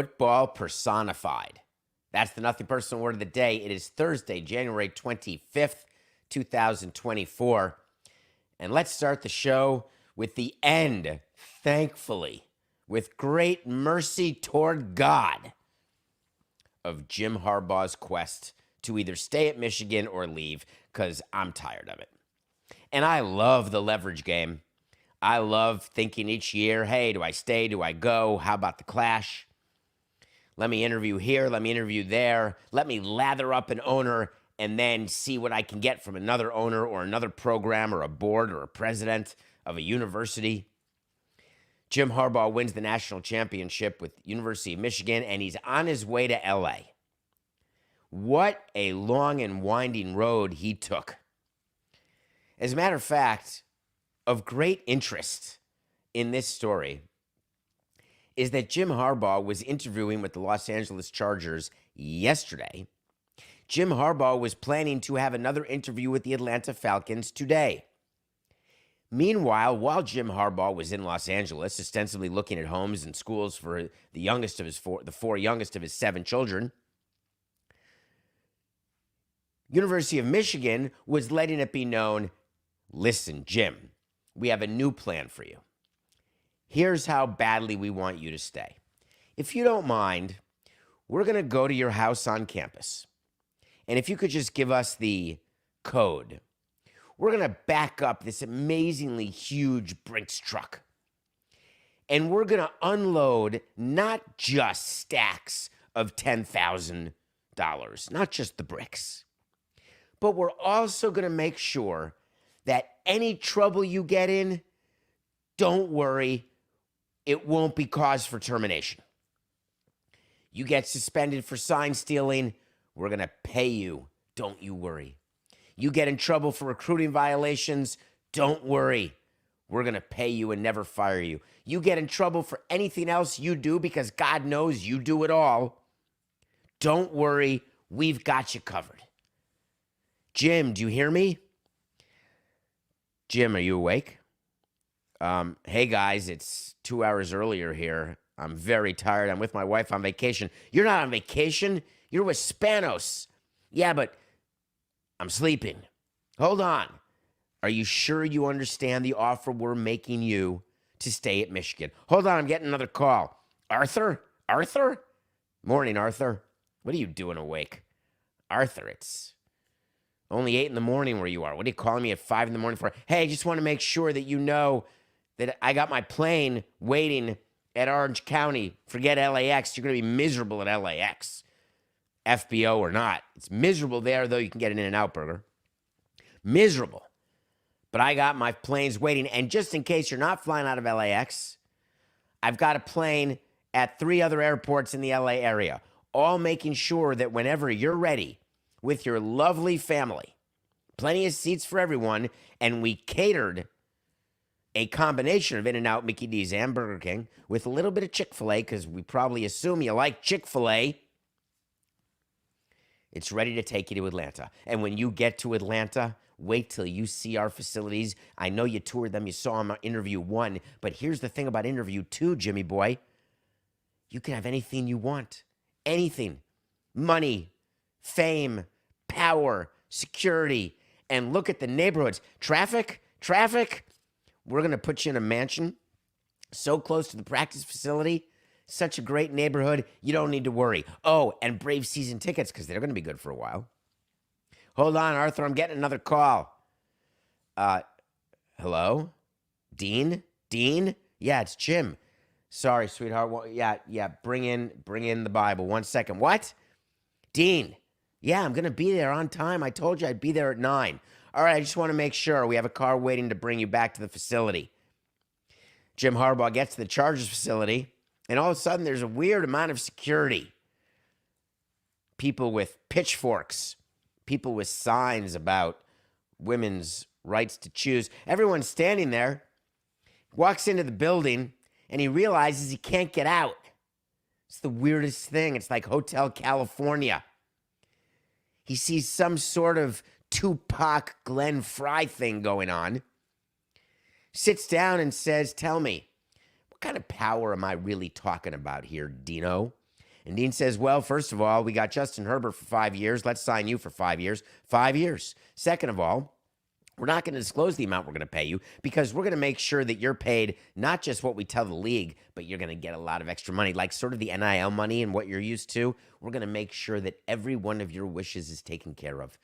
Football personified. That's the Nothing Personal Word of the Day. It is Thursday, January 25th, 2024. And let's start the show with the end, thankfully, with great mercy toward God, of Jim Harbaugh's quest to either stay at Michigan or leave, because I'm tired of it. And I love the leverage game. I love thinking each year, hey, do I stay? Do I go? How about the clash? Let me interview here. Let me interview there. Let me lather up an owner and then see what I can get from another owner or another program or a board or a president of a university. Jim Harbaugh wins the national championship with University of Michigan, and he's on his way to LA. What a long and winding road he took. As a matter of fact, of great interest in this story is that Jim Harbaugh was interviewing with the Los Angeles Chargers yesterday. Jim Harbaugh was planning to have another interview with the Atlanta Falcons today. Meanwhile, while Jim Harbaugh was in Los Angeles, ostensibly looking at homes and schools for the four youngest of his 7 children, University of Michigan was letting it be known, listen, Jim, we have a new plan for you. Here's how badly we want you to stay. If you don't mind, we're going to go to your house on campus. And if you could just give us the code, we're going to back up this amazingly huge Brinks truck. And we're going to unload not just stacks of $10,000, not just the bricks, but we're also going to make sure that any trouble you get in, don't worry, it won't be cause for termination. You get suspended for sign stealing, we're going to pay you. Don't you worry. You get in trouble for recruiting violations, don't worry. We're going to pay you and never fire you. You get in trouble for anything else you do because God knows you do it all, don't worry. We've got you covered. Jim, do you hear me? Jim, are you awake? Hey guys, it's 2 hours earlier here. I'm very tired. I'm with my wife on vacation. You're not on vacation. You're with Spanos. Yeah, but I'm sleeping. Hold on. Are you sure you understand the offer we're making you to stay at Michigan? Hold on, I'm getting another call. Arthur? Arthur? Morning, Arthur. What are you doing awake? Arthur, it's only 8 in the morning where you are. What are you calling me at 5 in the morning for? Hey, I just want to make sure that you know that I got my plane waiting at Orange County. Forget LAX. You're going to be miserable at LAX. FBO or not. It's miserable there, though you can get an In-N-Out burger. Miserable. But I got my planes waiting. And just in case you're not flying out of LAX, I've got a plane at 3 other airports in the LA area, all making sure that whenever you're ready with your lovely family, plenty of seats for everyone, and we catered a combination of In-N-Out, Mickey D's, and Burger King with a little bit of Chick-fil-A, because we probably assume you like Chick-fil-A. It's ready to take you to Atlanta. And when you get to Atlanta, wait till you see our facilities. I know you toured them. You saw them on interview 1. But here's the thing about interview 2, Jimmy boy. You can have anything you want. Anything. Money, fame, power, security. And look at the neighborhoods. Traffic. We're going to put you in a mansion so close to the practice facility. Such a great neighborhood, you don't need to worry. Oh, and Brave season tickets, because they're going to be good for a while. Hold on, Arthur, I'm getting another call. Hello? Dean? Yeah, it's Jim. Sorry, sweetheart. Well, yeah, bring in the Bible. 1 second. What? Dean? Yeah, I'm going to be there on time. I told you I'd be there at 9. All right, I just want to make sure. We have a car waiting to bring you back to the facility. Jim Harbaugh gets to the Chargers facility, and all of a sudden, there's a weird amount of security. People with pitchforks, people with signs about women's rights to choose. Everyone's standing there, walks into the building, and he realizes he can't get out. It's the weirdest thing. It's like Hotel California. He sees some sort of Tupac Glenn Fry thing going on. Sits down and says, tell me, what kind of power am I really talking about here, Dino? And Dean says, well, first of all, we got Justin Herbert for 5 years. Let's sign you for 5 years. 5 years. Second of all, we're not going to disclose the amount we're going to pay you because we're going to make sure that you're paid not just what we tell the league, but you're going to get a lot of extra money, like sort of the NIL money and what you're used to. We're going to make sure that every one of your wishes is taken care of.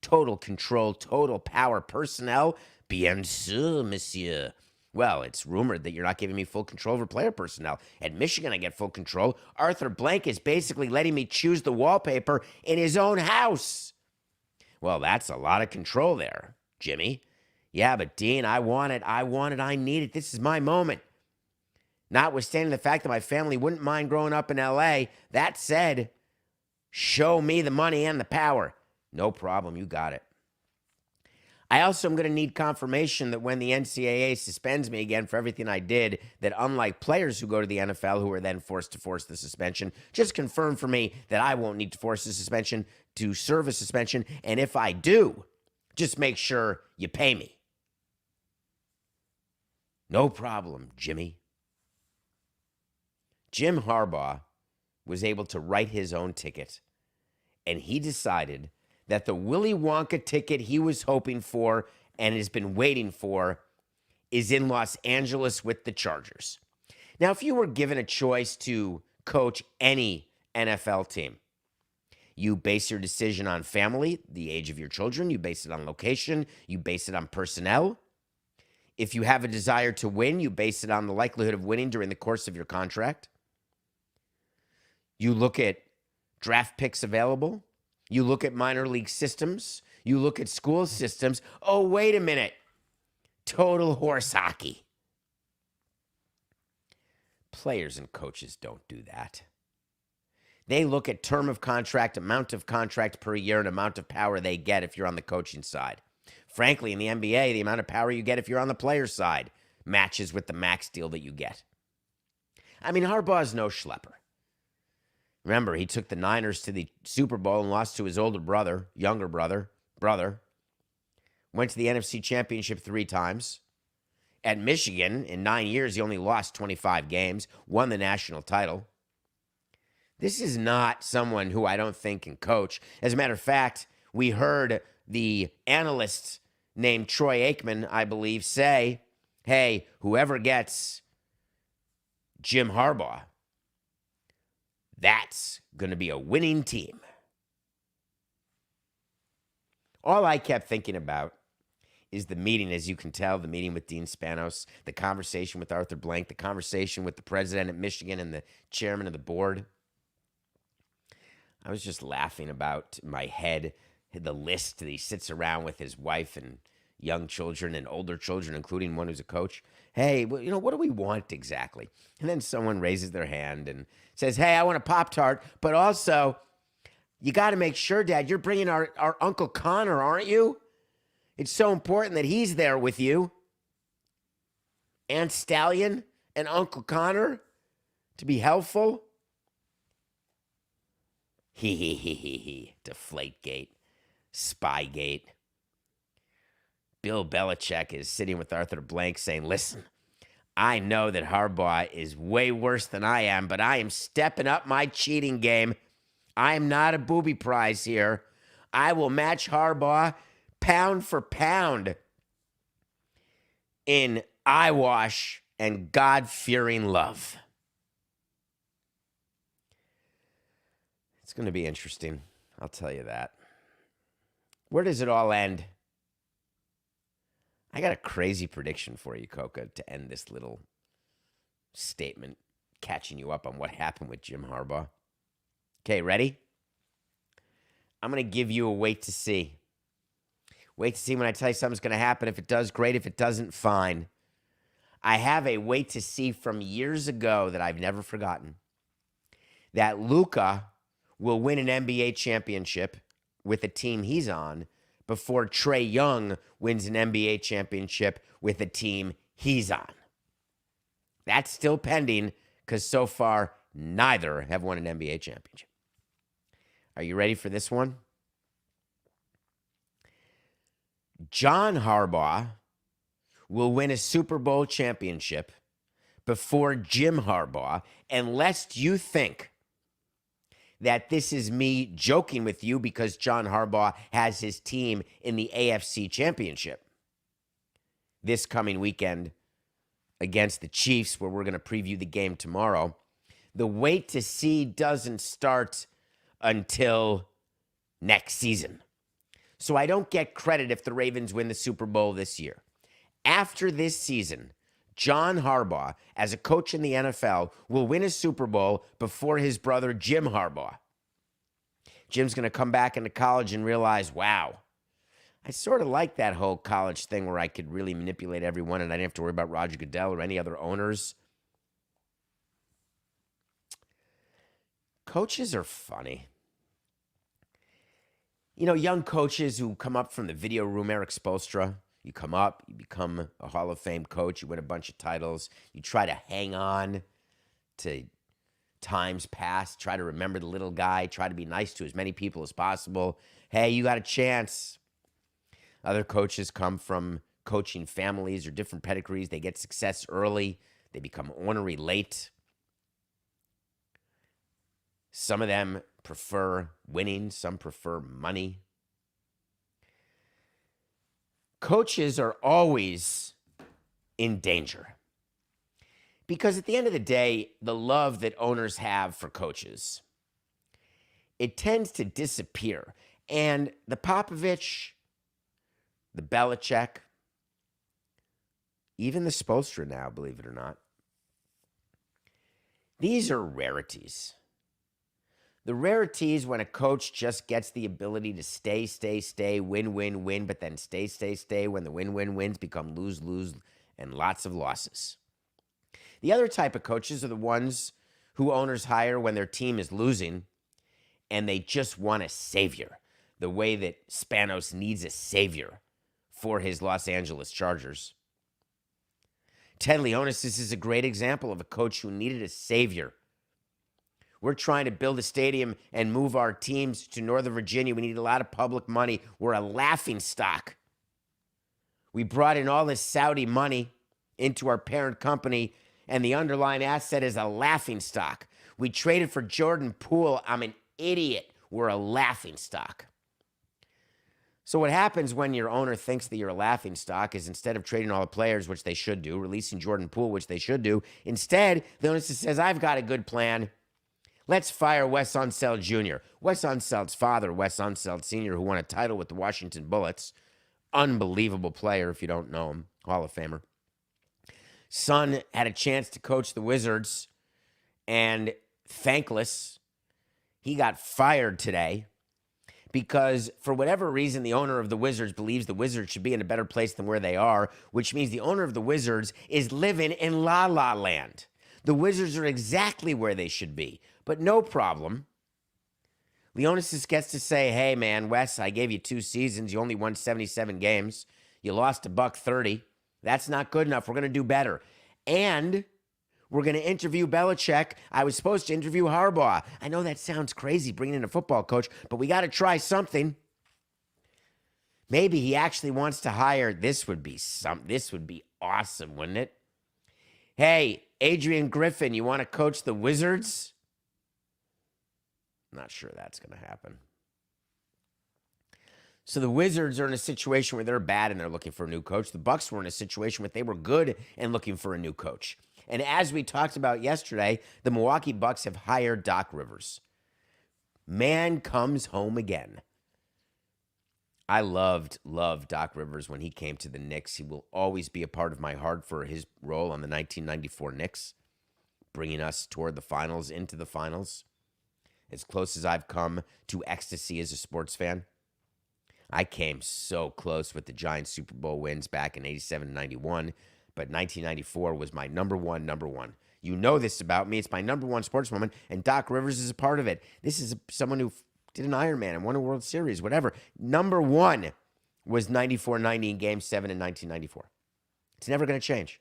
Total control, total power, personnel, bien sûr, monsieur. Well, it's rumored that you're not giving me full control over player personnel. At Michigan, I get full control. Arthur Blank is basically letting me choose the wallpaper in his own house. Well, that's a lot of control there, Jimmy. Yeah, but Dean, I want it. I need it. This is my moment. Notwithstanding the fact that my family wouldn't mind growing up in LA, that said, show me the money and the power. No problem, you got it. I also am going to need confirmation that when the NCAA suspends me again for everything I did, that unlike players who go to the NFL who are then forced to force the suspension, just confirm for me that I won't need to force a suspension to serve a suspension. And if I do, just make sure you pay me. No problem, Jimmy. Jim Harbaugh was able to write his own ticket, and he decided that the Willy Wonka ticket he was hoping for and has been waiting for is in Los Angeles with the Chargers. Now, if you were given a choice to coach any NFL team, you base your decision on family, the age of your children, you base it on location, you base it on personnel. If you have a desire to win, you base it on the likelihood of winning during the course of your contract. You look at draft picks available. You look at minor league systems. You look at school systems. Oh, wait a minute. Total horse hockey. Players and coaches don't do that. They look at term of contract, amount of contract per year, and amount of power they get if you're on the coaching side. Frankly, in the NBA, the amount of power you get if you're on the player side matches with the max deal that you get. I mean, Harbaugh's no schlepper. Remember, he took the Niners to the Super Bowl and lost to his younger brother. Went to the NFC Championship 3 times. At Michigan, in 9 years, he only lost 25 games, won the national title. This is not someone who I don't think can coach. As a matter of fact, we heard the analyst named Troy Aikman, I believe, say, hey, whoever gets Jim Harbaugh, that's going to be a winning team. All I kept thinking about is the meeting, as you can tell, the meeting with Dean Spanos, the conversation with Arthur Blank, the conversation with the president at Michigan and the chairman of the board. I was just laughing about my head, the list that he sits around with his wife and young children and older children, including one who's a coach. Hey, well, what do we want exactly? And then someone raises their hand and says, hey, I want a Pop-Tart, but also, you got to make sure, Dad, you're bringing our Uncle Connor, aren't you? It's so important that he's there with you. Aunt Stallion and Uncle Connor to be helpful. He. Deflategate. Spygate. Bill Belichick is sitting with Arthur Blank saying, listen, I know that Harbaugh is way worse than I am, but I am stepping up my cheating game. I am not a booby prize here. I will match Harbaugh pound for pound in eyewash and God-fearing love. It's going to be interesting, I'll tell you that. Where does it all end? I got a crazy prediction for you, Coca, to end this little statement, catching you up on what happened with Jim Harbaugh. Okay, ready? I'm going to give you a wait to see. Wait to see when I tell you something's going to happen. If it does, great. If it doesn't, fine. I have a wait to see from years ago that I've never forgotten. That Luka will win an NBA championship with the team he's on before Trae Young wins an NBA championship with the team he's on. That's still pending because so far neither have won an NBA championship. Are you ready for this one? John Harbaugh will win a Super Bowl championship before Jim Harbaugh, unless you think that this is me joking with you because John Harbaugh has his team in the AFC Championship this coming weekend against the Chiefs, where we're going to preview the game tomorrow. The wait to see doesn't start until next season. So I don't get credit if the Ravens win the Super Bowl this year. After this season, John Harbaugh, as a coach in the NFL, will win a Super Bowl before his brother Jim Harbaugh. Jim's going to come back into college and realize, wow, I sort of like that whole college thing where I could really manipulate everyone and I didn't have to worry about Roger Goodell or any other owners. Coaches are funny. You know, young coaches who come up from the video room, Eric Spoelstra, you come up, you become a Hall of Fame coach, you win a bunch of titles, you try to hang on to times past, try to remember the little guy, try to be nice to as many people as possible. Hey, you got a chance. Other coaches come from coaching families or different pedigrees. They get success early. They become ornery late. Some of them prefer winning. Some prefer money. Coaches are always in danger. Because at the end of the day, the love that owners have for coaches, it tends to disappear. And the Popovich, the Belichick, even the Spoelstra now, believe it or not, these are rarities. The rarities when a coach just gets the ability to stay, win, but then stay, when the wins become lose, and lots of losses. The other type of coaches are the ones who owners hire when their team is losing and they just want a savior, the way that Spanos needs a savior for his Los Angeles Chargers. Ted Leonis is a great example of a coach who needed a savior. We're trying to build a stadium and move our teams to Northern Virginia. We need a lot of public money. We're a laughing stock. We brought in all this Saudi money into our parent company, and the underlying asset is a laughing stock. We traded for Jordan Poole. I'm an idiot. We're a laughing stock. So what happens when your owner thinks that you're a laughing stock is instead of trading all the players, which they should do, releasing Jordan Poole, which they should do, instead, the owner says, I've got a good plan. Let's fire Wes Unseld Jr. Wes Unseld's father, Wes Unseld Sr., who won a title with the Washington Bullets. Unbelievable player, if you don't know him. Hall of Famer. Son had a chance to coach the Wizards, and thankless, he got fired today because for whatever reason, the owner of the Wizards believes the Wizards should be in a better place than where they are, which means the owner of the Wizards is living in La La Land. The Wizards are exactly where they should be, but no problem. Leonis gets to say, hey, man, Wes, I gave you 2 seasons. You only won 77 games. You lost $130. That's not good enough. We're going to do better. And we're going to interview Belichick. I was supposed to interview Harbaugh. I know that sounds crazy, bringing in a football coach, but we got to try something. Maybe he actually wants to hire. This would be awesome, wouldn't it? Hey, Adrian Griffin, you want to coach the Wizards? Not sure that's going to happen. So the Wizards are in a situation where they're bad and they're looking for a new coach. The Bucks were in a situation where they were good and looking for a new coach. And as we talked about yesterday, the Milwaukee Bucks have hired Doc Rivers. Man comes home again. I loved Doc Rivers when he came to the Knicks. He will always be a part of my heart for his role on the 1994 Knicks, bringing us toward the finals, into the finals. As close as I've come to ecstasy as a sports fan. I came so close with the Giants Super Bowl wins back in 87 and 91, but 1994 was my number one. You know this about me. It's my number one sports moment, and Doc Rivers is a part of it. This is someone who did an Ironman and won a World Series, whatever. Number one was 94-90 in Game 7 in 1994. It's never going to change.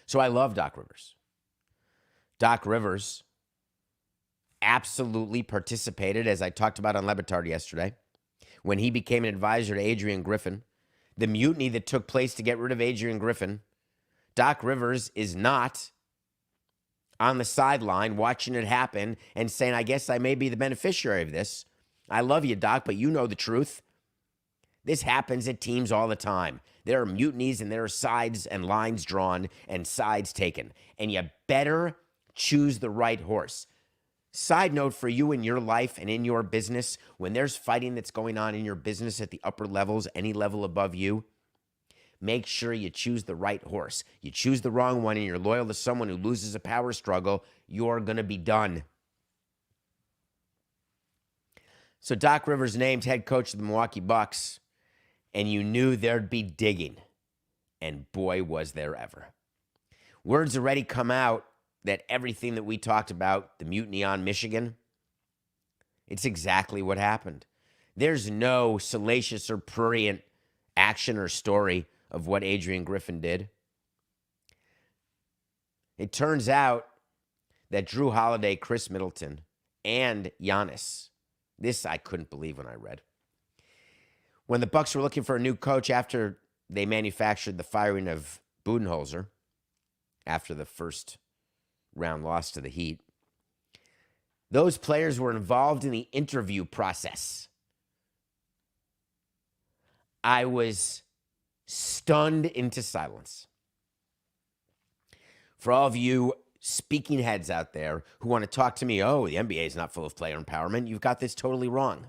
So I love Doc Rivers. Doc Rivers absolutely participated, as I talked about on Le Batard yesterday, when he became an advisor to Adrian Griffin, the mutiny that took place to get rid of Adrian Griffin. Doc Rivers is not on the sideline watching it happen and saying, I guess I may be the beneficiary of this. I love you, Doc, but you know the truth. This happens at teams all the time. There are mutinies and there are sides and lines drawn and sides taken. And you better choose the right horse. Side note for you in your life and in your business, when there's fighting that's going on in your business at the upper levels, any level above you, make sure you choose the right horse. You choose the wrong one and you're loyal to someone who loses a power struggle, you're going to be done. So Doc Rivers named head coach of the Milwaukee Bucks, and you knew there'd be digging. And boy, was there ever. Words already come out that everything that we talked about, the mutiny on Michigan, it's exactly what happened. There's no salacious or prurient action or story of what Adrian Griffin did. It turns out that Drew Holiday, Chris Middleton, and Giannis, this I couldn't believe when I read. When the Bucks were looking for a new coach after they manufactured the firing of Budenholzer after the first round loss to the Heat, those players were involved in the interview process. I was stunned into silence. For all of you speaking heads out there who want to talk to me, oh, the NBA is not full of player empowerment, you've got this totally wrong.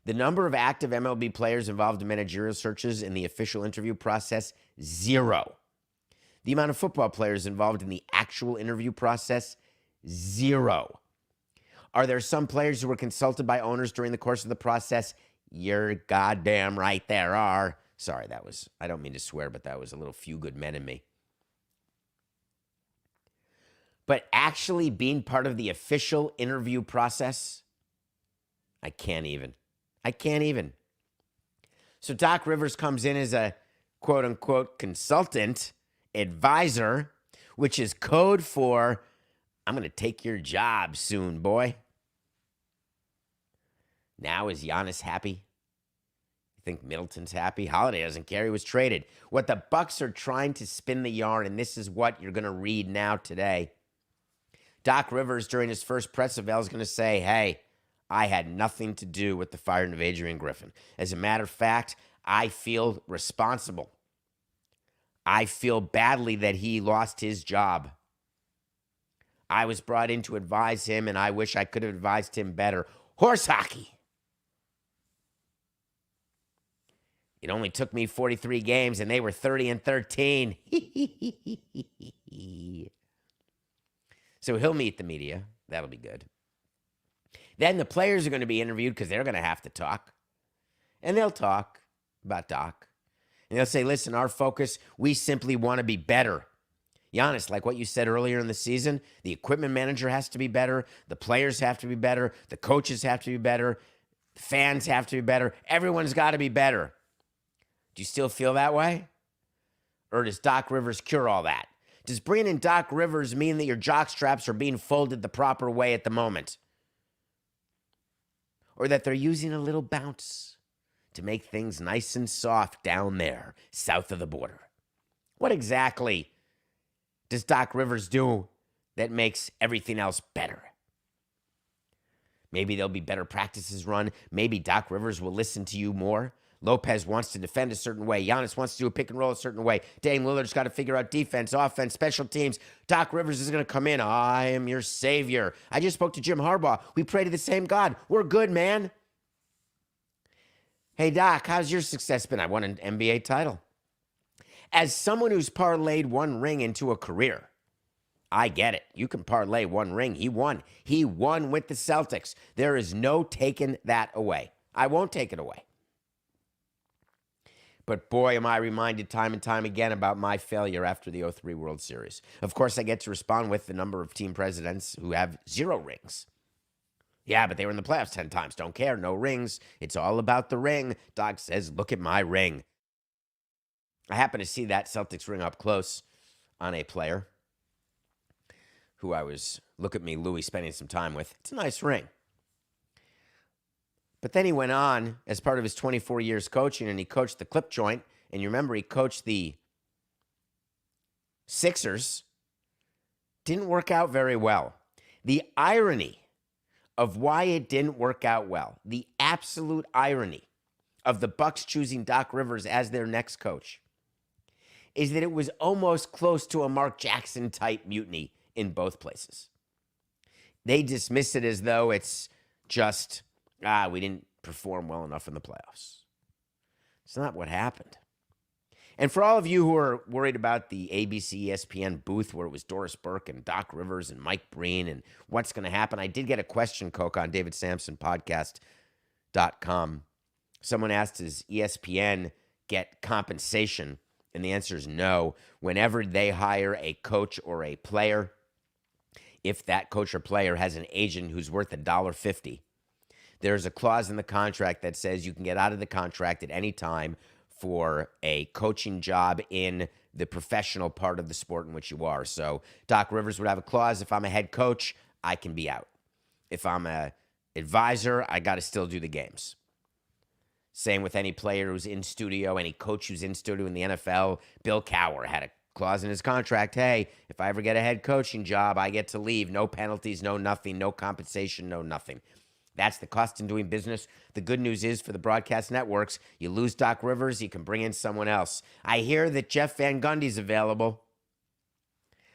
The number of active MLB players involved in managerial searches in the official interview process, 0. The amount of football players involved in the actual interview process, 0. Are there some players who were consulted by owners during the course of the process? You're goddamn right there are. Sorry, I don't mean to swear, but that was a little few good men in me. But actually being part of the official interview process, I can't even. So Doc Rivers comes in as a quote-unquote consultant, advisor, which is code for, I'm going to take your job soon, boy. Now is Giannis happy? You think Middleton's happy? Holiday doesn't care. He was traded. What the Bucks are trying to spin the yarn, and this is what you're going to read now today. Doc Rivers, during his first press avail, is going to say, hey, I had nothing to do with the firing of Adrian Griffin. As a matter of fact, I feel responsible. I feel badly that he lost his job. I was brought in to advise him, and I wish I could have advised him better. Horse hockey. It only took me 43 games, and they were 30-13. So he'll meet the media. That'll be good. Then the players are going to be interviewed because they're going to have to talk. And they'll talk about Doc. And they'll say, listen, our focus, we simply want to be better. Giannis, like what you said earlier in the season, the equipment manager has to be better. The players have to be better. The coaches have to be better. The fans have to be better. Everyone's got to be better. Do you still feel that way? Or does Doc Rivers cure all that? Does bringing in Doc Rivers mean that your jock straps are being folded the proper way at the moment? Or that they're using a little bounce to make things nice and soft down there, south of the border? What exactly does Doc Rivers do that makes everything else better? Maybe there'll be better practices run. Maybe Doc Rivers will listen to you more. Lopez wants to defend a certain way. Giannis wants to do a pick and roll a certain way. Dame Lillard's got to figure out defense, offense, special teams. Doc Rivers is going to come in. I am your savior. I just spoke to Jim Harbaugh. We pray to the same God. We're good, man. Hey, Doc, how's your success been? I won an NBA title. As someone who's parlayed one ring into a career, I get it. You can parlay one ring. He won. He won with the Celtics. There is no taking that away. I won't take it away. But boy, am I reminded time and time again about my failure after the 03 World Series. Of course, I get to respond with the number of team presidents who have 0 rings. Yeah, but they were in the playoffs 10 times. Don't care. No rings. It's all about the ring. Doc says, look at my ring. I happen to see that Celtics ring up close on a player who I was, look at me, Louis, spending some time with. It's a nice ring. But then he went on as part of his 24 years coaching, and he coached the clip joint. And you remember he coached the Sixers didn't work out very well. The irony of why it didn't work out well, the absolute irony of the Bucs choosing Doc Rivers as their next coach, is that it was almost close to a Mark Jackson type mutiny in both places. They dismiss it as though it's just, we didn't perform well enough in the playoffs. It's not what happened. And for all of you who are worried about the ABC ESPN booth where it was Doris Burke and Doc Rivers and Mike Breen and what's going to happen, I did get a question, Coke, on davidsamsonpodcast.com. Someone asked, does ESPN get compensation? And the answer is no. Whenever they hire a coach or a player, if that coach or player has an agent who's worth $1.50, there's a clause in the contract that says you can get out of the contract at any time for a coaching job in the professional part of the sport in which you are. So Doc Rivers would have a clause, if I'm a head coach, I can be out. If I'm an advisor, I got to still do the games. Same with any player who's in studio, any coach who's in studio in the NFL. Bill Cowher had a clause in his contract. Hey, if I ever get a head coaching job, I get to leave. No penalties, no nothing, no compensation, no nothing. That's the cost in doing business. The good news is for the broadcast networks, you lose Doc Rivers, you can bring in someone else. I hear that Jeff Van Gundy's available.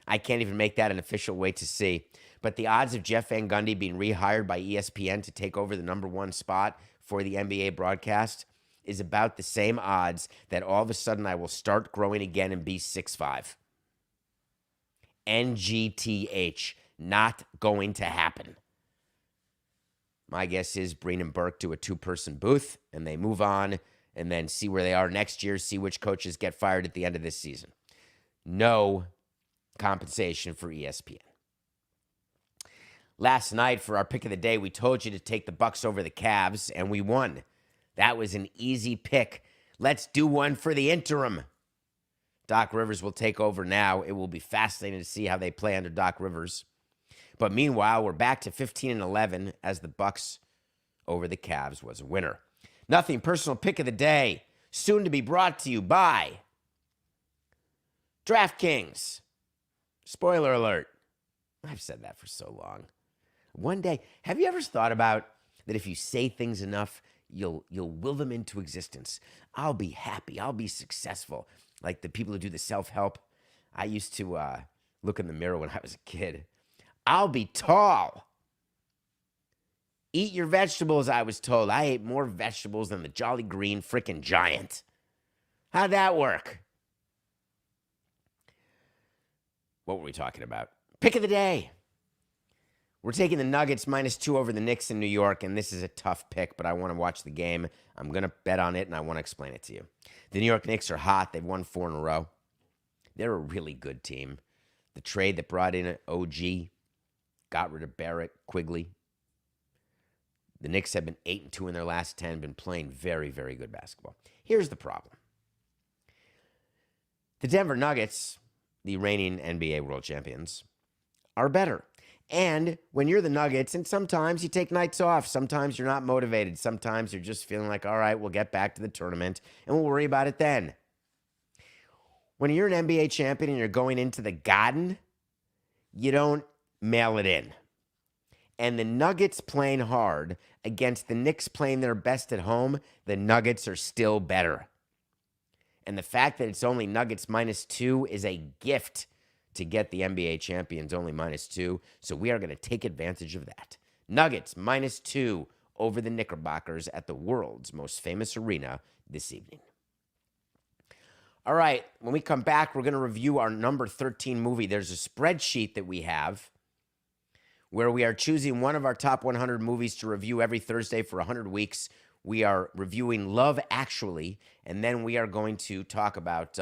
I can't even make that an official wait to see. But the odds of Jeff Van Gundy being rehired by ESPN to take over the number one spot for the NBA broadcast is about the same odds that all of a sudden I will start growing again and be 6'5". NGTH, not going to happen. My guess is Breen and Burke do a two-person booth, and they move on, and then see where they are next year, see which coaches get fired at the end of this season. No compensation for ESPN. Last night, for our pick of the day, we told you to take the Bucs over the Cavs, and we won. That was an easy pick. Let's do one for the interim. Doc Rivers will take over now. It will be fascinating to see how they play under Doc Rivers. But meanwhile, we're back to 15-11 as the Bucs over the Cavs was a winner. Nothing personal pick of the day, soon to be brought to you by DraftKings. Spoiler alert. I've said that for so long. One day, have you ever thought about that if you say things enough, you'll will them into existence? I'll be happy. I'll be successful. Like the people who do the self-help. I used to look in the mirror when I was a kid. I'll be tall. Eat your vegetables, I was told. I ate more vegetables than the Jolly Green frickin' Giant. How'd that work? What were we talking about? Pick of the day. We're taking the Nuggets -2 over the Knicks in New York, and this is a tough pick, but I want to watch the game. I'm going to bet on it, and I want to explain it to you. The New York Knicks are hot. They've won 4 in a row. They're a really good team. The trade that brought in an OG, got rid of Barrett, Quigley. The Knicks have been 8-2 in their last 10, been playing very, very good basketball. Here's the problem. The Denver Nuggets, the reigning NBA world champions, are better. And when you're the Nuggets, and sometimes you take nights off, sometimes you're not motivated, sometimes you're just feeling like, all right, we'll get back to the tournament, and we'll worry about it then. When you're an NBA champion and you're going into the Garden, you don't mail it in. And the Nuggets playing hard against the Knicks playing their best at home, the Nuggets are still better. And the fact that it's only Nuggets -2 is a gift to get the NBA champions only -2. So we are going to take advantage of that. Nuggets -2 over the Knickerbockers at the world's most famous arena this evening. All right, when we come back, we're going to review our number 13 movie. There's a spreadsheet that we have where we are choosing one of our top 100 movies to review every Thursday for 100 weeks. We are reviewing Love Actually, and then we are going to talk about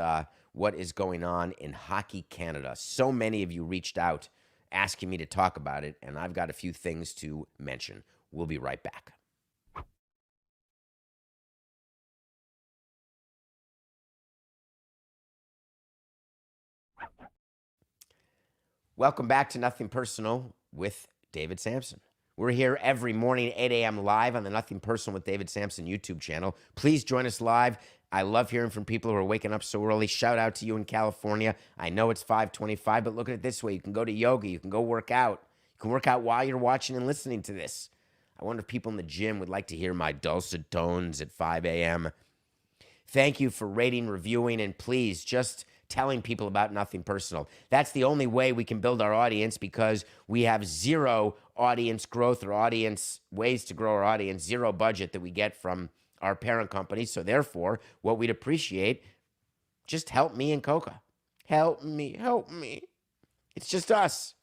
what is going on in Hockey Canada. So many of you reached out asking me to talk about it, and I've got a few things to mention. We'll be right back. Welcome back to Nothing Personal with David Samson. We're here every morning at 8 a.m. live on the Nothing Personal with David Samson YouTube channel. Please join us live I love hearing from people who are waking up so early. Shout out to you in California. I know it's 5:25, but look at it this way. You can go to yoga. You can go work out. You can work out while you're watching and listening to this. I wonder if people in the gym would like to hear my dulcet tones at 5 a.m. Thank you for rating, reviewing, and please just telling people about Nothing Personal. That's the only way we can build our audience, because we have zero audience growth or audience ways to grow our audience, zero budget that we get from our parent company. So therefore, what we'd appreciate, just help me and Coca. Help me, help me. It's just us.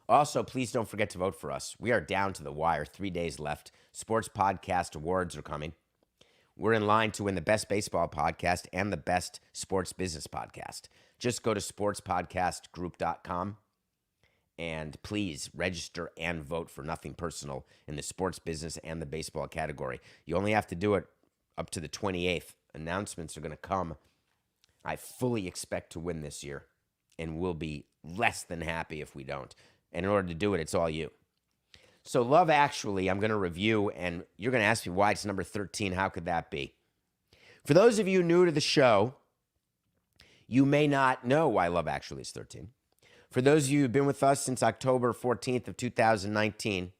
Also, please don't forget to vote for us. We are down to the wire, 3 days left. Sports Podcast Awards are coming. We're in line to win the best baseball podcast and the best sports business podcast. Just go to sportspodcastgroup.com and please register and vote for Nothing Personal in the sports business and the baseball category. You only have to do it up to the 28th. Announcements are going to come. I fully expect to win this year, and we'll be less than happy if we don't. And in order to do it, it's all you. So Love Actually, I'm going to review, and you're going to ask me why it's number 13. How could that be? For those of you new to the show, you may not know why Love Actually is 13. For those of you who've been with us since October 14th of 2019,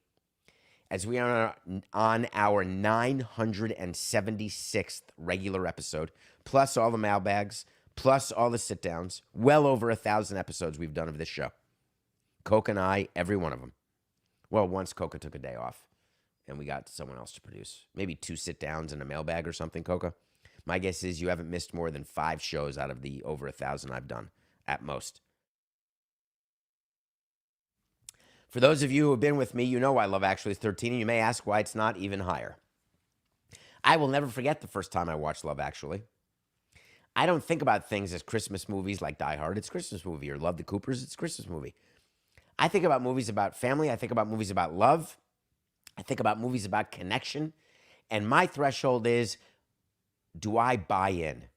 as we are on our 976th regular episode, plus all the mailbags, plus all the sit-downs, well over 1,000 episodes we've done of this show. Coke and I, every one of them. Well, once Coca took a day off and we got someone else to produce. Maybe 2 sit-downs and a mailbag or something, Coca. My guess is you haven't missed more than 5 shows out of the over 1,000 I've done, at most. For those of you who have been with me, you know why Love Actually is 13, and you may ask why it's not even higher. I will never forget the first time I watched Love Actually. I don't think about things as Christmas movies like Die Hard. It's a Christmas movie. Or Love the Coopers. It's a Christmas movie. I think about movies about family. I think about movies about love. I think about movies about connection. And my threshold is, do I buy in?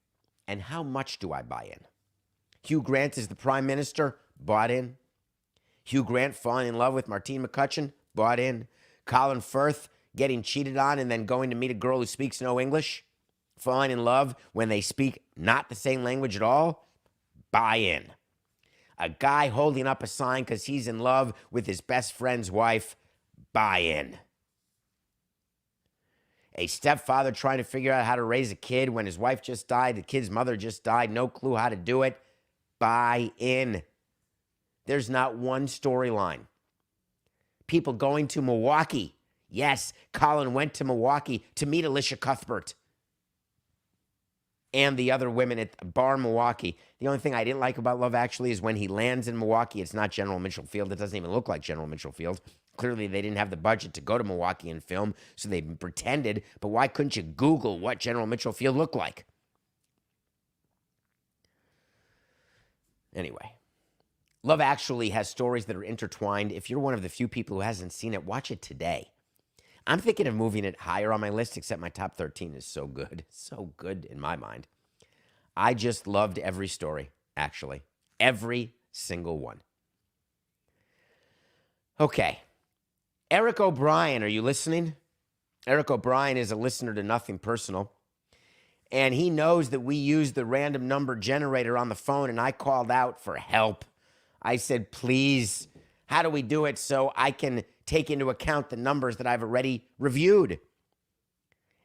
And how much do I buy in? Hugh Grant is the prime minister. Bought in. Hugh Grant falling in love with Martine McCutcheon. Bought in. Colin Firth getting cheated on and then going to meet a girl who speaks no English. Falling in love when they speak not the same language at all. Buy in. A guy holding up a sign because he's in love with his best friend's wife. Buy in. A stepfather trying to figure out how to raise a kid when his wife just died, the kid's mother just died, no clue how to do it. Buy in. There's not one storyline. People going to Milwaukee. Yes, Colin went to Milwaukee to meet Alicia Cuthbert and the other women at Bar Milwaukee. The only thing I didn't like about Love Actually is when he lands in Milwaukee, it's not General Mitchell Field. It doesn't even look like General Mitchell Field. Clearly, they didn't have the budget to go to Milwaukee and film, so they pretended. But why couldn't you Google what General Mitchell Field looked like? Anyway, Love Actually has stories that are intertwined. If you're one of the few people who hasn't seen it, watch it today. I'm thinking of moving it higher on my list, except my top 13 is so good. So good in my mind. I just loved every story, actually. Every single one. Okay. Eric O'Brien, are you listening? Eric O'Brien is a listener to Nothing Personal. And he knows that we use the random number generator on the phone, and I called out for help. I said, please, how do we do it so I can take into account the numbers that I've already reviewed?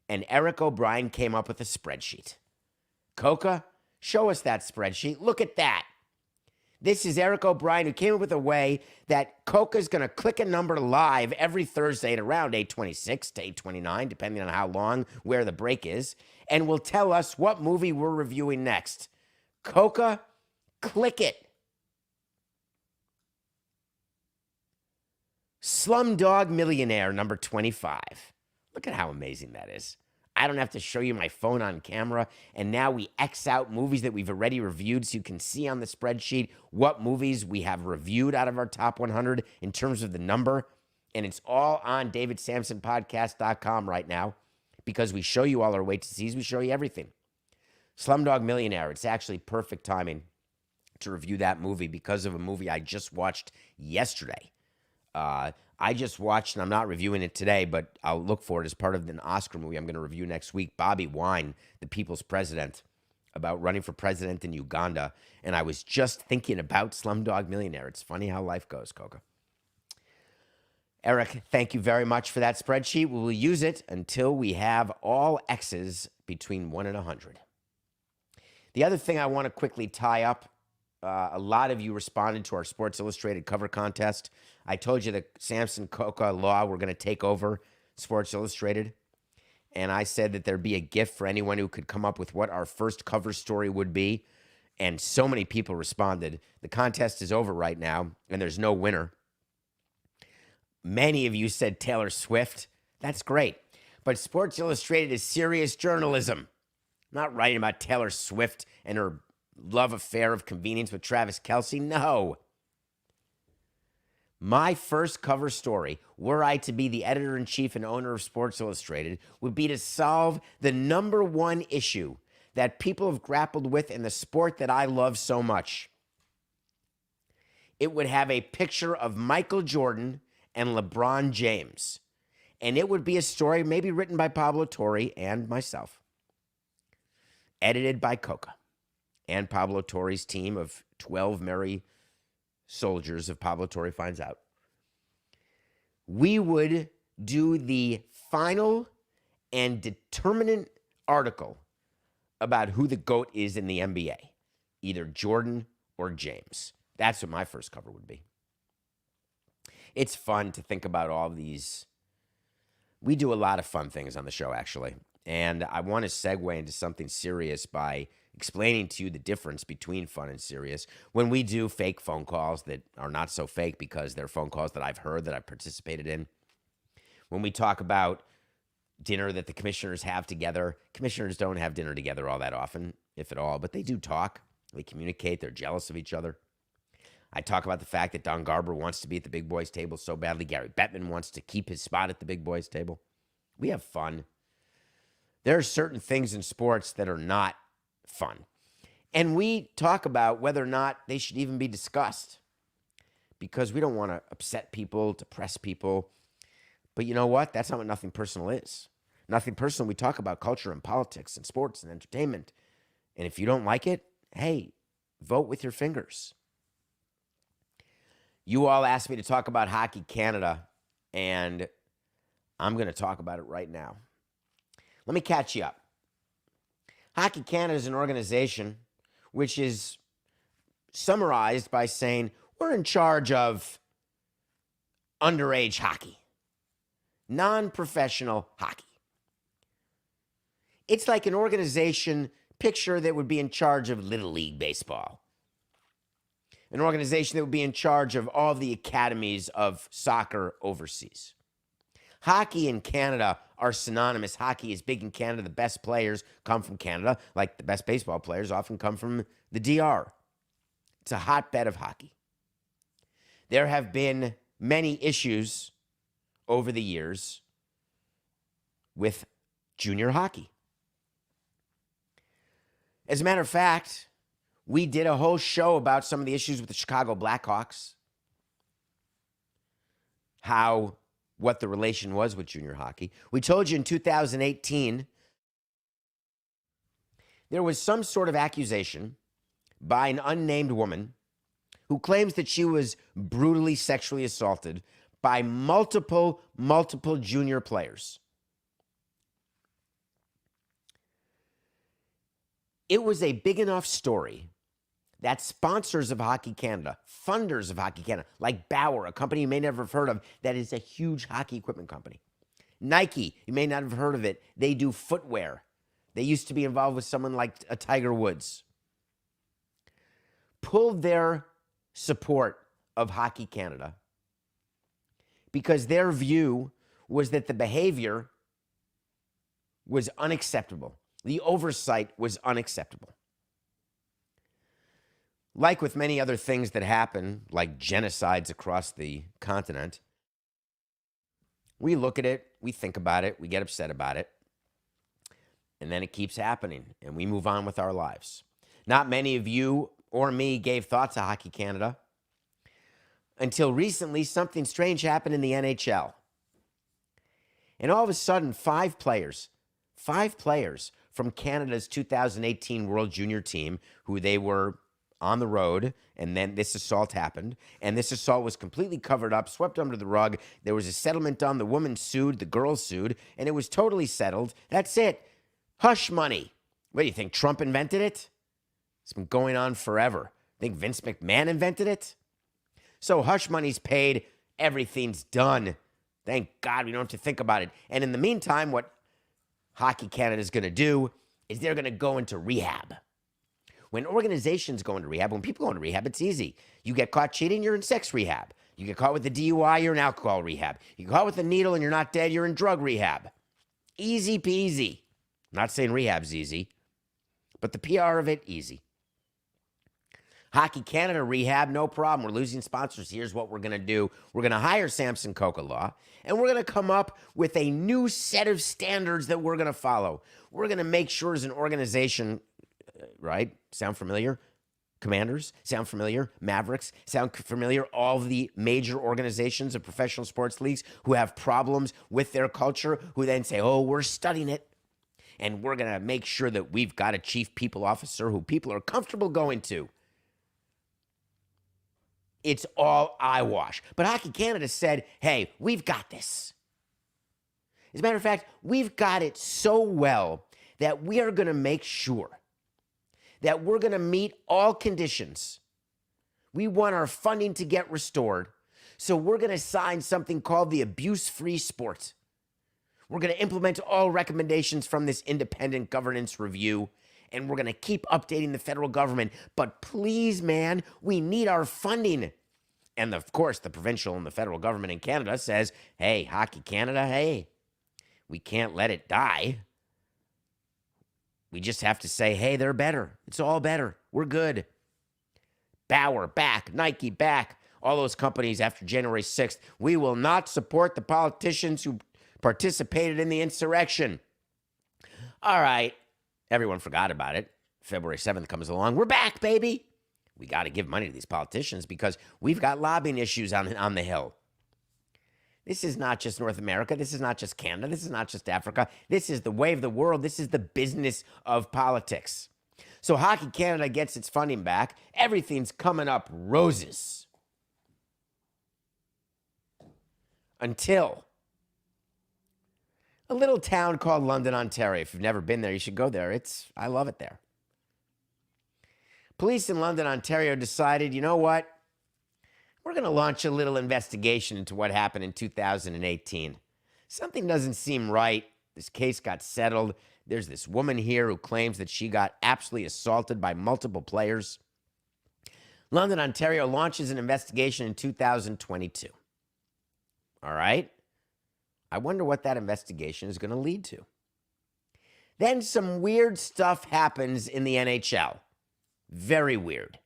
And Eric O'Brien came up with a spreadsheet. Coca, show us that spreadsheet. Look at that. This is Eric O'Brien, who came up with a way that Coca's going to click a number live every Thursday at around 8:26 to 8:29, depending on how long, where the break is, and will tell us what movie we're reviewing next. Coca, click it. Slumdog Millionaire, number 25. Look at how amazing that is. I don't have to show you my phone on camera, and now we X out movies that we've already reviewed so you can see on the spreadsheet what movies we have reviewed out of our top 100 in terms of the number, and it's all on davidsamsonpodcast.com right now because we show you all our wait to sees. We show you everything. Slumdog Millionaire, it's actually perfect timing to review that movie because of a movie I just watched yesterday. I I just watched, and I'm not reviewing it today, but I'll look for it as part of an Oscar movie I'm going to review next week. Bobby Wine, the people's president, about running for president in Uganda. And I was just thinking about Slumdog Millionaire. It's funny how life goes, Coca. Eric, thank you very much for that spreadsheet. We will use it until we have all X's between 1 and 100. The other thing I want to quickly tie up, a lot of you responded to our Sports Illustrated cover contest. I told you that Samson, Coca, Law were going to take over Sports Illustrated. And I said that there'd be a gift for anyone who could come up with what our first cover story would be. And so many people responded. The contest is over right now, and there's no winner. Many of you said Taylor Swift. That's great. But Sports Illustrated is serious journalism. I'm not writing about Taylor Swift and her love affair of convenience with Travis Kelce. No. My first cover story, were I to be the editor-in-chief and owner of Sports Illustrated, would be to solve the number one issue that people have grappled with in the sport that I love so much. It would have a picture of Michael Jordan and LeBron James. And it would be a story maybe written by Pablo Torre and myself, edited by Coca and Pablo Torre's team of 12 merry soldiers if Pablo Torre finds out. We would do the final and determinant article about who the GOAT is in the NBA, either Jordan or James. That's what my first cover would be. It's fun to think about all these. We do a lot of fun things on the show, actually. And I want to segue into something serious by explaining to you the difference between fun and serious. When we do fake phone calls that are not so fake because they're phone calls that I've heard, that I've participated in. When we talk about dinner that the commissioners have together, commissioners don't have dinner together all that often, if at all, but they do talk. They communicate. They're jealous of each other. I talk about the fact that Don Garber wants to be at the big boys table so badly. Gary Bettman wants to keep his spot at the big boys table. We have fun. There are certain things in sports that are not fun. And we talk about whether or not they should even be discussed because we don't want to upset people, depress people. But you know what? That's not what Nothing Personal is. Nothing Personal, we talk about culture and politics and sports and entertainment. And if you don't like it, hey, vote with your fingers. You all asked me to talk about Hockey Canada, and I'm going to talk about it right now. Let me catch you up. Hockey Canada is an organization which is summarized by saying we're in charge of underage hockey, non-professional hockey. It's like an organization picture that would be in charge of Little League baseball. An organization that would be in charge of all the academies of soccer overseas. Hockey in Canada are synonymous. Hockey is big in Canada. The best players come from Canada, like the best baseball players often come from the DR. It's a hotbed of hockey. There have been many issues over the years with junior hockey. As a matter of fact, we did a whole show about some of the issues with the Chicago Blackhawks, what the relation was with junior hockey. We told you in 2018, there was some sort of accusation by an unnamed woman who claims that she was brutally sexually assaulted by multiple junior players. It was a big enough story that sponsors of Hockey Canada, funders of Hockey Canada, like Bauer, a company you may never have heard of, that is a huge hockey equipment company. Nike, you may not have heard of it. They do footwear. They used to be involved with someone like a Tiger Woods. Pulled their support of Hockey Canada because their view was that the behavior was unacceptable. The oversight was unacceptable. Like with many other things that happen, like genocides across the continent, we look at it, we think about it, we get upset about it, and then it keeps happening, and we move on with our lives. Not many of you or me gave thought to Hockey Canada until recently something strange happened in the NHL. And all of a sudden, five players from Canada's 2018 World Junior team, who they were on the road, and then this assault happened, and this assault was completely covered up, swept under the rug. There was a settlement done. The woman sued, the girl sued, and it was totally settled. That's it. Hush money. What do you think, Trump invented it? It's been going on forever. Think Vince McMahon invented it? So hush money's paid. Everything's done. Thank God we don't have to think about it. And in the meantime, what Hockey Canada is going to do is they're going to go into rehab. When organizations go into rehab, when people go into rehab, it's easy. You get caught cheating, you're in sex rehab. You get caught with a DUI, you're in alcohol rehab. You get caught with a needle and you're not dead, you're in drug rehab. Easy peasy. I'm not saying rehab's easy, but the PR of it, easy. Hockey Canada rehab, no problem. We're losing sponsors. Here's what we're going to do. We're going to hire Samson Law, and we're going to come up with a new set of standards that we're going to follow. We're going to make sure as an organization, right? Sound familiar? Commanders, sound familiar? Mavericks, sound familiar? All of the major organizations of professional sports leagues who have problems with their culture, who then say, oh, we're studying it. And we're going to make sure that we've got a chief people officer who people are comfortable going to. It's all eyewash. But Hockey Canada said, hey, we've got this. As a matter of fact, we've got it so well that we are going to make sure that we're going to meet all conditions. We want our funding to get restored. So we're going to sign something called the Abuse-Free Sport. We're going to implement all recommendations from this independent governance review, and we're going to keep updating the federal government. But please, man, we need our funding. And of course, the provincial and the federal government in Canada says, hey, Hockey Canada, hey, we can't let it die. We just have to say, hey, they're better. It's all better. We're good. Bauer back, Nike back, all those companies after January 6th. We will not support the politicians who participated in the insurrection. All right. Everyone forgot about it. February 7th comes along. We're back, baby. We got to give money to these politicians because we've got lobbying issues on the Hill. This is not just North America. This is not just Canada. This is not just Africa. This is the way of the world. This is the business of politics. So Hockey Canada gets its funding back. Everything's coming up roses. Until a little town called London, Ontario. If you've never been there, you should go there. I love it there. Police in London, Ontario decided, you know what? We're going to launch a little investigation into what happened in 2018. Something doesn't seem right. This case got settled. There's this woman here who claims that she got absolutely assaulted by multiple players. London, Ontario launches an investigation in 2022. All right? I wonder what that investigation is going to lead to. Then some weird stuff happens in the NHL. Very weird.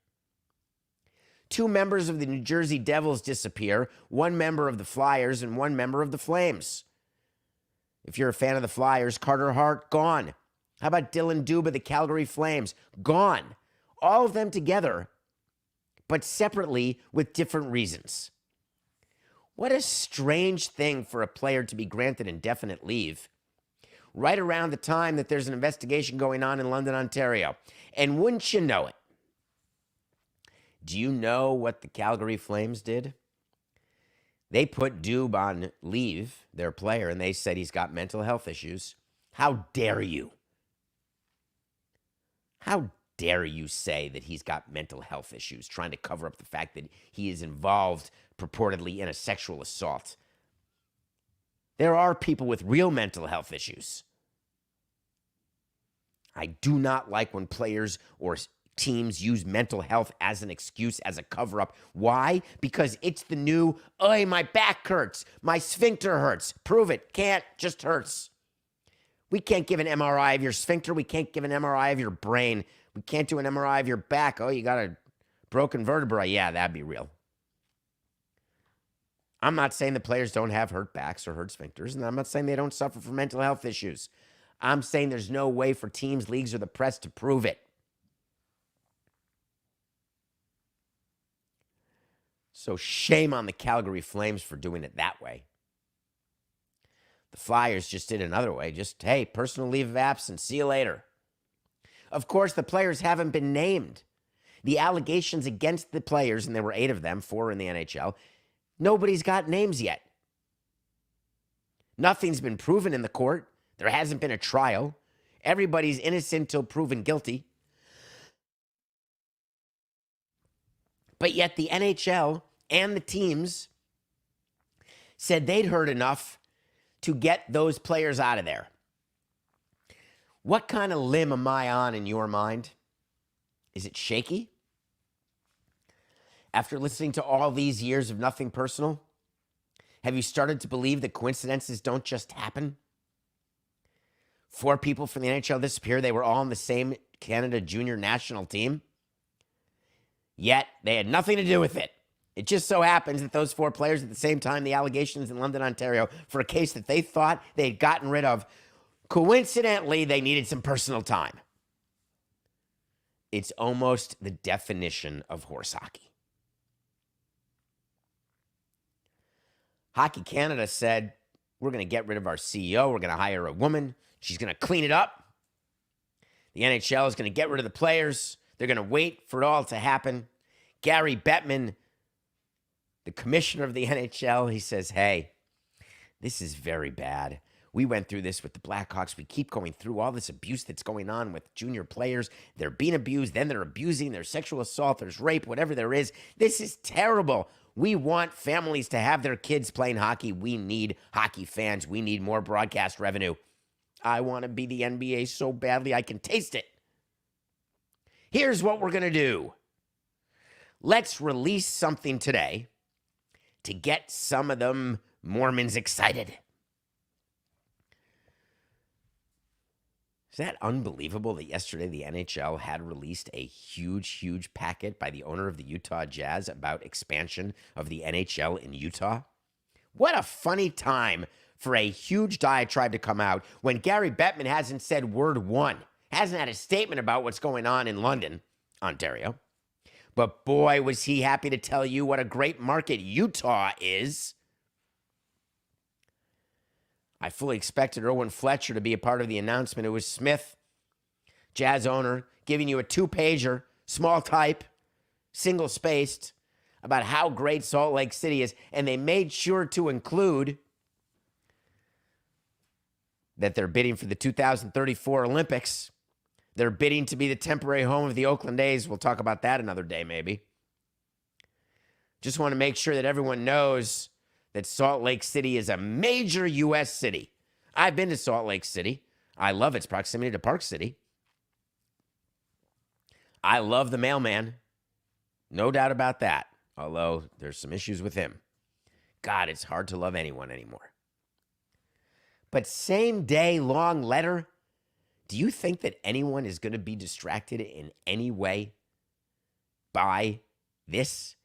2 members of the New Jersey Devils disappear, 1 member of the Flyers and 1 member of the Flames. If you're a fan of the Flyers, Carter Hart, gone. How about Dylan Dubé, the Calgary Flames? Gone. All of them together, but separately with different reasons. What a strange thing for a player to be granted indefinite leave right around the time that there's an investigation going on in London, Ontario. And wouldn't you know it? Do you know what the Calgary Flames did? They put Dubé on leave, their player, and they said he's got mental health issues. How dare you? How dare you say that he's got mental health issues, trying to cover up the fact that he is involved purportedly in a sexual assault? There are people with real mental health issues. I do not like when players or teams use mental health as an excuse, as a cover-up. Why? Because it's the new, oh, my back hurts, my sphincter hurts. Prove it. Can't, just hurts. We can't give an MRI of your sphincter. We can't give an MRI of your brain. We can't do an MRI of your back. Oh, you got a broken vertebrae. Yeah, that'd be real. I'm not saying the players don't have hurt backs or hurt sphincters, and I'm not saying they don't suffer from mental health issues. I'm saying there's no way for teams, leagues, or the press to prove it. So shame on the Calgary Flames for doing it that way. The Flyers just did another way. Just, hey, personal leave of absence. See you later. Of course, the players haven't been named. The allegations against the players, and there were 8 of them, 4 in the NHL, nobody's got names yet. Nothing's been proven in the court. There hasn't been a trial. Everybody's innocent till proven guilty. But yet the NHL and the teams said they'd heard enough to get those players out of there. What kind of limb am I on in your mind? Is it shaky? After listening to all these years of nothing personal, have you started to believe that coincidences don't just happen? 4 people from the NHL disappear. They were all on the same Canada junior national team. Yet they had nothing to do with it. It just so happens that those 4 players at the same time, the allegations in London, Ontario, for a case that they thought they had gotten rid of, coincidentally, they needed some personal time. It's almost the definition of horse hockey. Hockey Canada said, we're going to get rid of our CEO. We're going to hire a woman. She's going to clean it up. The NHL is going to get rid of the players. They're going to wait for it all to happen. Gary Bettman, the commissioner of the NHL, he says, hey, this is very bad. We went through this with the Blackhawks. We keep going through all this abuse that's going on with junior players. They're being abused, then they're abusing, there's sexual assault, there's rape, whatever there is. This is terrible. We want families to have their kids playing hockey. We need hockey fans. We need more broadcast revenue. I want to be the NBA so badly I can taste it. Here's what we're going to do. Let's release something today to get some of them Mormons excited. Is that unbelievable that yesterday the NHL had released a huge packet by the owner of the Utah Jazz about expansion of the NHL in Utah? What a funny time for a huge diatribe to come out when Gary Bettman hasn't said word one, hasn't had a statement about what's going on in London, Ontario. But boy, was he happy to tell you what a great market Utah is. I fully expected Erwin Fletcher to be a part of the announcement. It was Smith, Jazz owner, giving you a 2-pager, small type, single-spaced, about how great Salt Lake City is. And they made sure to include that they're bidding for the 2034 Olympics. They're bidding to be the temporary home of the Oakland A's. We'll talk about that another day, maybe. Just want to make sure that everyone knows that Salt Lake City is a major U.S. city. I've been to Salt Lake City. I love its proximity to Park City. I love the mailman. No doubt about that. Although there's some issues with him. God, it's hard to love anyone anymore. But same day long letter, do you think that anyone is going to be distracted in any way by this?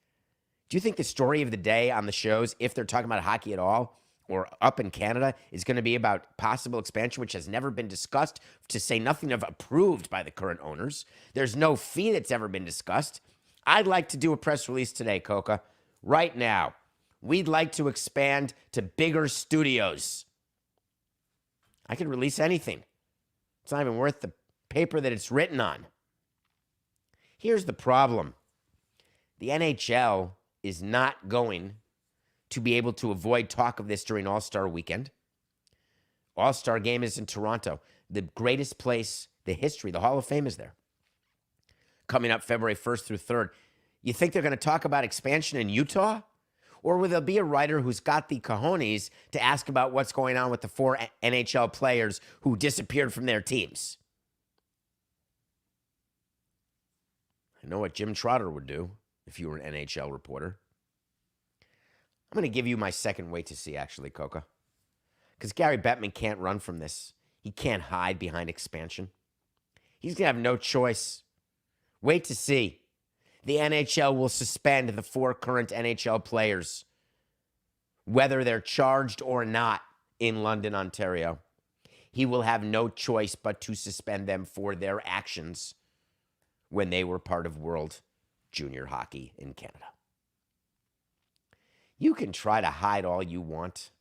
Do you think the story of the day on the shows, if they're talking about hockey at all, or up in Canada, is going to be about possible expansion, which has never been discussed, to say nothing of approved by the current owners? There's no fee that's ever been discussed. I'd like to do a press release today, Coca. Right now, we'd like to expand to bigger studios. I could release anything. It's not even worth the paper that it's written on. Here's the problem. The NHL is not going to be able to avoid talk of this during All-Star weekend. All-Star game is in Toronto. The greatest place, the history, the Hall of Fame is there. Coming up February 1st through 3rd. You think they're going to talk about expansion in Utah? Or will there be a writer who's got the cojones to ask about what's going on with the 4 NHL players who disappeared from their teams? I know what Jim Trotter would do if you were an NHL reporter. I'm going to give you my second wait to see, actually, Coca. Because Gary Bettman can't run from this. He can't hide behind expansion. He's going to have no choice. Wait to see. The NHL will suspend the 4 current NHL players, whether they're charged or not, in London, Ontario. He will have no choice but to suspend them for their actions when they were part of World Junior Hockey in Canada. You can try to hide all you want.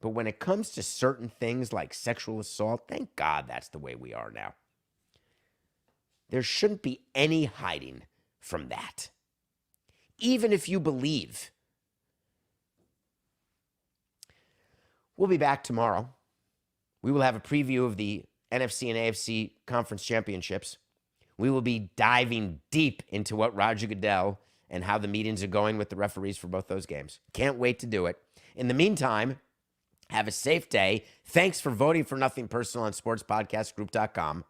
But when it comes to certain things like sexual assault, thank God that's the way we are now. There shouldn't be any hiding from that. Even if you believe. We'll be back tomorrow. We will have a preview of the NFC and AFC Conference Championships. We will be diving deep into what Roger Goodell and how the meetings are going with the referees for both those games. Can't wait to do it. In the meantime, have a safe day. Thanks for voting for Nothing Personal on sportspodcastgroup.com.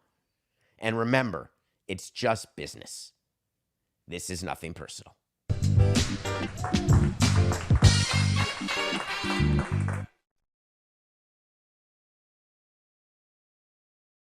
And remember, it's just business. This is nothing personal.